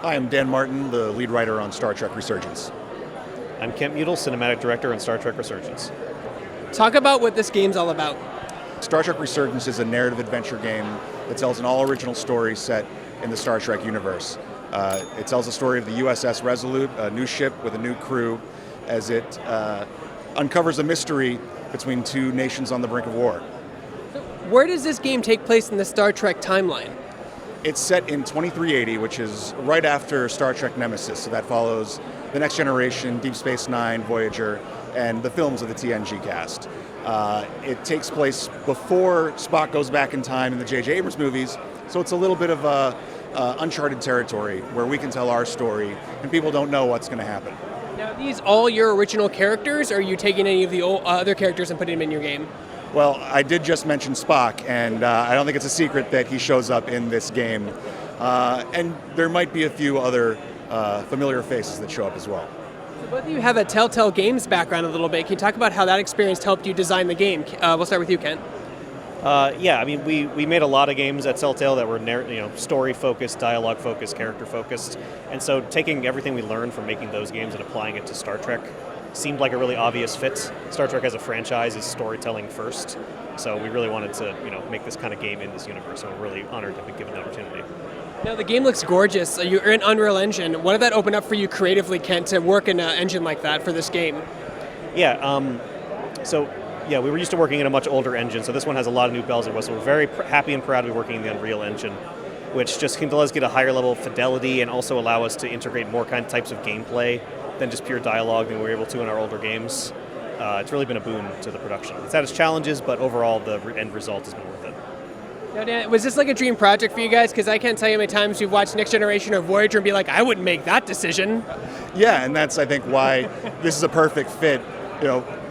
Hi, I'm Dan Martin, the lead writer on Star Trek Resurgence. I'm Kent Mutil, Cinematic Director on Star Trek Resurgence. Talk about what this game's all about. Star Trek Resurgence is a narrative adventure game that tells an all-original story set in the Star Trek universe. It tells the story of the USS Resolute, a new ship with a new crew, as it uncovers a mystery between two nations on the brink of war. Where does this game take place in the Star Trek timeline? It's set in 2380, which is right after Star Trek Nemesis, so that follows The Next Generation, Deep Space Nine, Voyager, and the films of the TNG cast. It takes place before Spock goes back in time in the J.J. Abrams movies, so it's a little bit of uncharted territory where we can tell our story and people don't know what's going to happen. Now, are these all your original characters, or are you taking any of the other characters and putting them in your game? Well, I did just mention Spock, and I don't think it's a secret that he shows up in this game. And there might be a few other familiar faces that show up as well. So both of you have a Telltale Games background a little bit. Can you talk about how that experience helped you design the game? We'll start with you, Kent. Yeah, I mean, we made a lot of games at Telltale that were story-focused, dialogue-focused, character-focused. And so taking everything we learned from making those games and applying it to Star Trek seemed like a really obvious fit. Star Trek as a franchise is storytelling first, so we really wanted to make this kind of game in this universe, so we're really honored to be given the opportunity. Now, the game looks gorgeous. You're in Unreal Engine. What did that open up for you creatively, Kent, to work in an engine like that for this game? Yeah, we were used to working in a much older engine, so this one has a lot of new bells and whistles. We're very happy and proud to be working in the Unreal Engine, which just can let us get a higher level of fidelity and also allow us to integrate more types of gameplay than just pure dialogue than we were able to in our older games. It's really been a boon to the production. It's had its challenges, but overall the end result has been worth it. Now, Dan, was this like a dream project for you guys? Because I can't tell you how many times we've watched Next Generation or Voyager and be like, I wouldn't make that decision. Yeah, and that's, I think, why this is a perfect fit.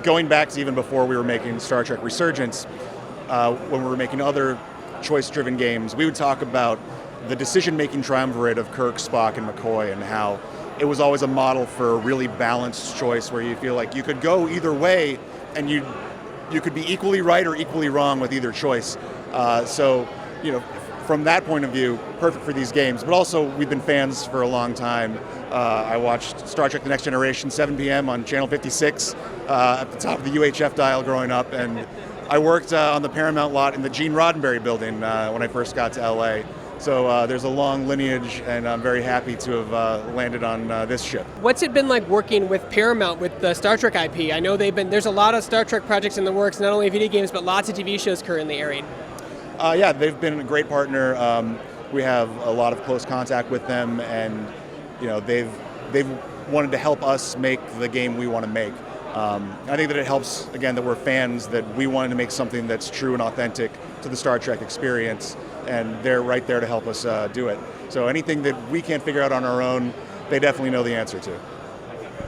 Going back to even before we were making Star Trek Resurgence, when we were making other choice-driven games, we would talk about the decision-making triumvirate of Kirk, Spock, and McCoy, and how it was always a model for a really balanced choice where you feel like you could go either way and you could be equally right or equally wrong with either choice. From that point of view, perfect for these games. But also, we've been fans for a long time. I watched Star Trek The Next Generation, 7 p.m. on Channel 56 at the top of the UHF dial growing up. And I worked on the Paramount lot in the Gene Roddenberry building when I first got to LA. So there's a long lineage, and I'm very happy to have landed on this ship. What's it been like working with Paramount with the Star Trek IP? I know there's a lot of Star Trek projects in the works, not only video games, but lots of TV shows currently airing. Yeah, they've been a great partner. We have a lot of close contact with them, and they've wanted to help us make the game we want to make. I think that it helps, again, that we're fans, that we wanted to make something that's true and authentic to the Star Trek experience, and they're right there to help us do it. So anything that we can't figure out on our own, they definitely know the answer to.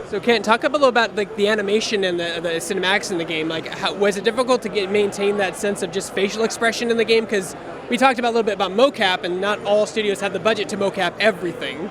So Kent, talk a little about the animation and the cinematics in the game. Was it difficult to maintain that sense of just facial expression in the game? Because we talked about a little bit about mocap, and not all studios have the budget to mocap everything.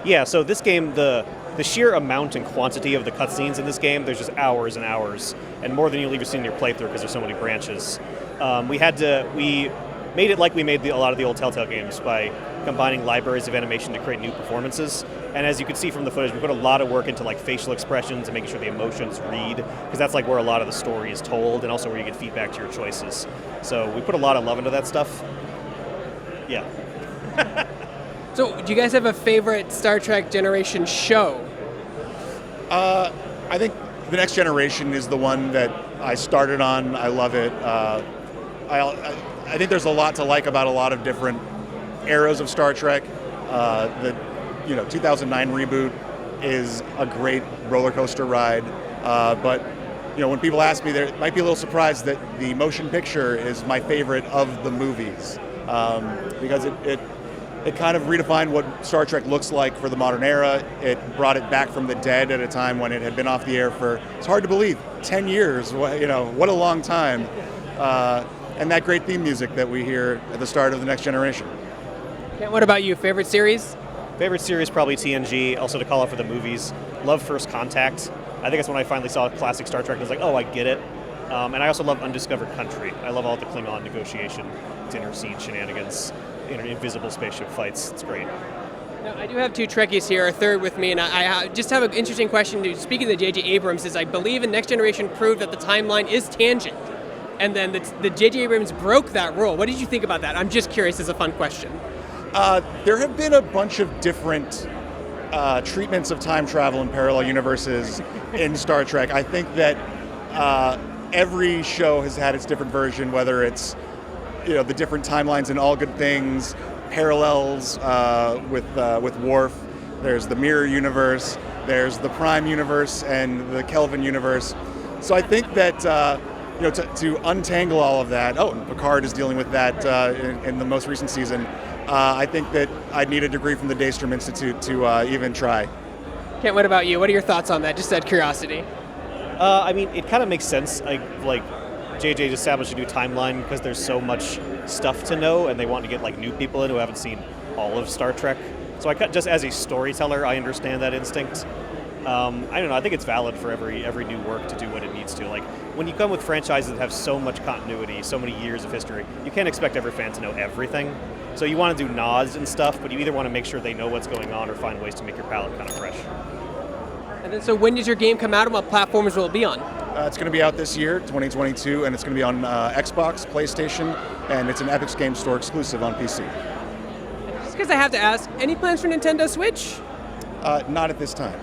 Yeah, so this game, the sheer amount and quantity of the cutscenes in this game, there's just hours and hours, and more than you'll even see in your playthrough because there's so many branches. We made it like we made a lot of the old Telltale games by combining libraries of animation to create new performances. And as you can see from the footage, we put a lot of work into facial expressions and making sure the emotions read, because that's where a lot of the story is told, and also where you get feedback to your choices. So we put a lot of love into that stuff. Yeah. So do you guys have a favorite Star Trek Generation show? I think The Next Generation is the one that I started on. I love it. I think there's a lot to like about a lot of different eras of Star Trek. The 2009 reboot is a great roller coaster ride. But when people ask me, they might be a little surprised that the motion picture is my favorite of the movies, because it kind of redefined what Star Trek looks like for the modern era. It brought it back from the dead at a time when it had been off the air for, it's hard to believe, 10 years. What a long time. And that great theme music that we hear at the start of The Next Generation. Kent, what about you? Favorite series? Favorite series, probably TNG. Also, to call out for the movies, love First Contact. I think that's when I finally saw classic Star Trek and was like, oh, I get it. And I also love Undiscovered Country. I love all the Klingon negotiation, dinner scene shenanigans, invisible spaceship fights. It's great. Now, I do have two Trekkies here, a third with me, and I just have an interesting question. Speaking to J.J. Abrams, is I believe in Next Generation proved that the timeline is tangent, and then the J.J. Abrams broke that rule. What did you think about that? I'm just curious as a fun question. There have been a bunch of different treatments of time travel in parallel universes in Star Trek. I think that every show has had its different version, whether it's the different timelines in All Good Things, parallels with Worf. There's the Mirror Universe. There's the Prime Universe and the Kelvin Universe. So I think that to untangle all of that. Oh, and Picard is dealing with that in the most recent season. I think that I'd need a degree from the Daystrom Institute to even try. Kent, what about you? What are your thoughts on that? Just out of curiosity. I mean, it kind of makes sense. Like JJ established a new timeline because there's so much stuff to know, and they want to get like new people in who haven't seen all of Star Trek. So just as a storyteller, I understand that instinct. I don't know. I think it's valid for every new work to do what it needs to. Like when you come with franchises that have so much continuity, so many years of history, you can't expect every fan to know everything. So you want to do nods and stuff, but you either want to make sure they know what's going on or find ways to make your palette kind of fresh. And then, so when does your game come out, and what platforms will it be on? It's going to be out this year, 2022, and it's going to be on Xbox, PlayStation, and it's an Epic Games Store exclusive on PC. Just because I have to ask, any plans for Nintendo Switch? Not at this time.